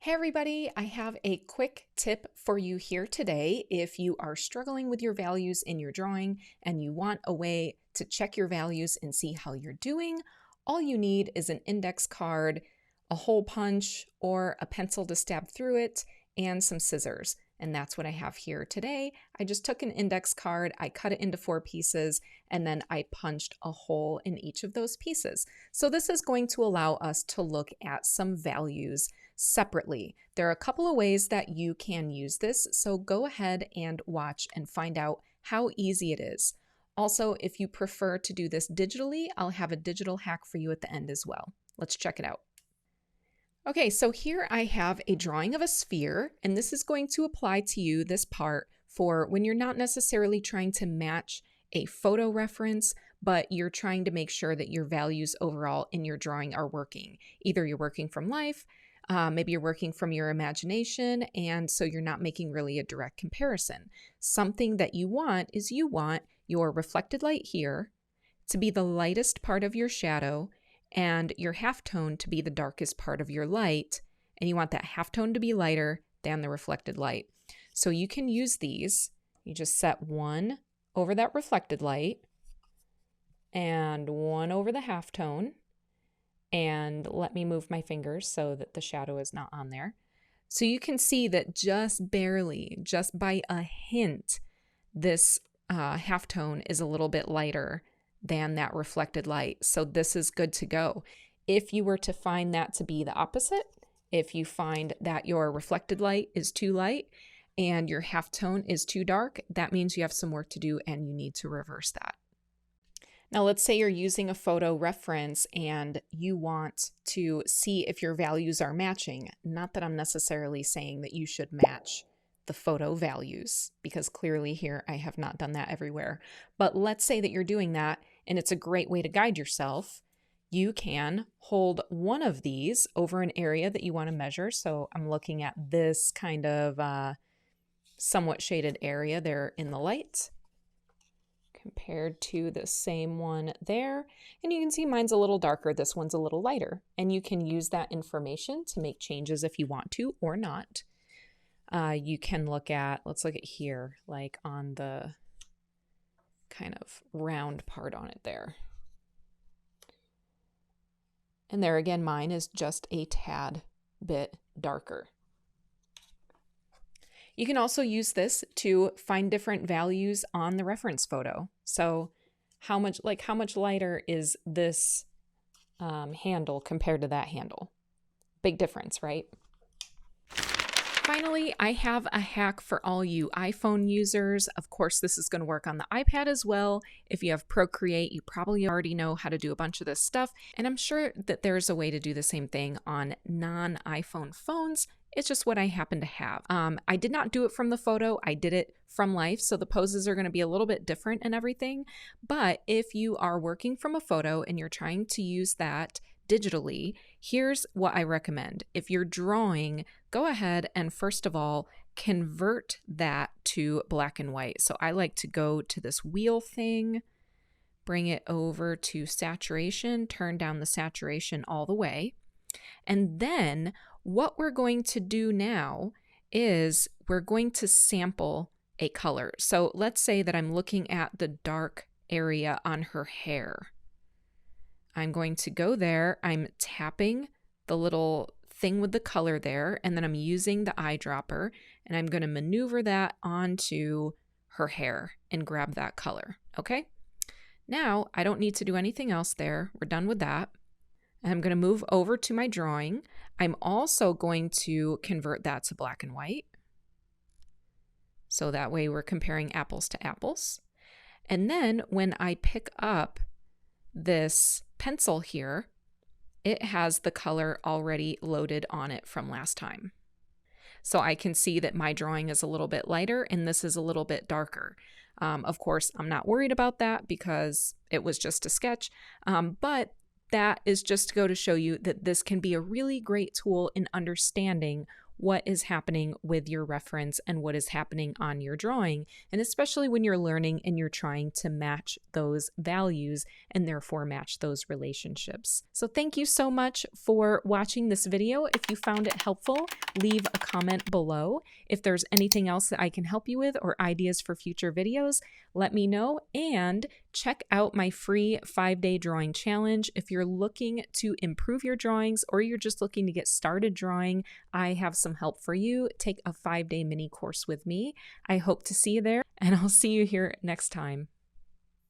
Hey everybody, I have a quick tip for you here today. If you are struggling with your values in your drawing and you want a way to check your values and see how you're doing, all you need is an index card, a hole punch, or a pencil to stab through it, and some scissors. And that's what I have here today. I just took an index card, I cut it into 4 pieces, and then I punched a hole in each of those pieces. So this is going to allow us to look at some values separately. There are a couple of ways that you can use this, so go ahead and watch and find out how easy it is. Also, if you prefer to do this digitally, I'll have a digital hack for you at the end as well. Let's check it out. Okay, so here I have a drawing of a sphere, and this is going to apply to you, this part, for when you're not necessarily trying to match a photo reference, but you're trying to make sure that your values overall in your drawing are working. Either you're working from life, maybe you're working from your imagination, and so you're not making really a direct comparison. Something that you want is you want your reflected light here to be the lightest part of your shadow and your halftone to be the darkest part of your light, and you want that halftone to be lighter than the reflected light. So you can use these. You just set one over that reflected light and one over the halftone. And let me move my fingers so that the shadow is not on there. So you can see that just barely, just by a hint, this halftone is a little bit lighter than that reflected light. So this is good to go. If you were to find that to be the opposite, if you find that your reflected light is too light and your halftone is too dark, that means you have some work to do and you need to reverse that. Now, let's say you're using a photo reference and you want to see if your values are matching. Not that I'm necessarily saying that you should match the photo values, because clearly here I have not done that everywhere. But let's say that you're doing that, and it's a great way to guide yourself. You can hold one of these over an area that you want to measure. So I'm looking at this kind of somewhat shaded area there in the light, compared to the same one there. And you can see mine's a little darker, this one's a little lighter. And you can use that information to make changes if you want to or not. You can look at, let's look at here, like on the kind of round part on it there. And there again, mine is just a tad bit darker. You can also use this to find different values on the reference photo. So how much lighter is this handle compared to that handle? Big difference, right? Finally, I have a hack for all you iPhone users. Of course, this is going to work on the iPad as well. If you have Procreate, you probably already know how to do a bunch of this stuff. And I'm sure that there's a way to do the same thing on non-iPhone phones. It's just what I happen to have. I did not do it from the photo. I did it from life. So the poses are going to be a little bit different and everything. But if you are working from a photo and you're trying to use that digitally, here's what I recommend. If you're drawing, go ahead and first of all, convert that to black and white. So I like to go to this wheel thing, bring it over to saturation, turn down the saturation all the way. And then what we're going to do now is we're going to sample a color. So let's say that I'm looking at the dark area on her hair. I'm going to go there, I'm tapping the little thing with the color there, and then I'm using the eyedropper, and I'm going to maneuver that onto her hair and grab that color, okay? Now, I don't need to do anything else there. We're done with that. I'm going to move over to my drawing. I'm also going to convert that to black and white. So that way we're comparing apples to apples. And then when I pick up this pencil here, it has the color already loaded on it from last time. So I can see that my drawing is a little bit lighter and this is a little bit darker. Of course, I'm not worried about that because it was just a sketch, but that is just to go to show you that this can be a really great tool in understanding what is happening with your reference and what is happening on your drawing, and especially when you're learning and you're trying to match those values and therefore match those relationships. So thank you so much for watching this video. If you found it helpful, leave a comment below. If there's anything else that I can help you with or ideas for future videos, let me know, and check out my free 5-day drawing challenge. If you're looking to improve your drawings or you're just looking to get started drawing, I have some help for you. Take a 5-day mini course with me. I hope to see you there, and I'll see you here next time.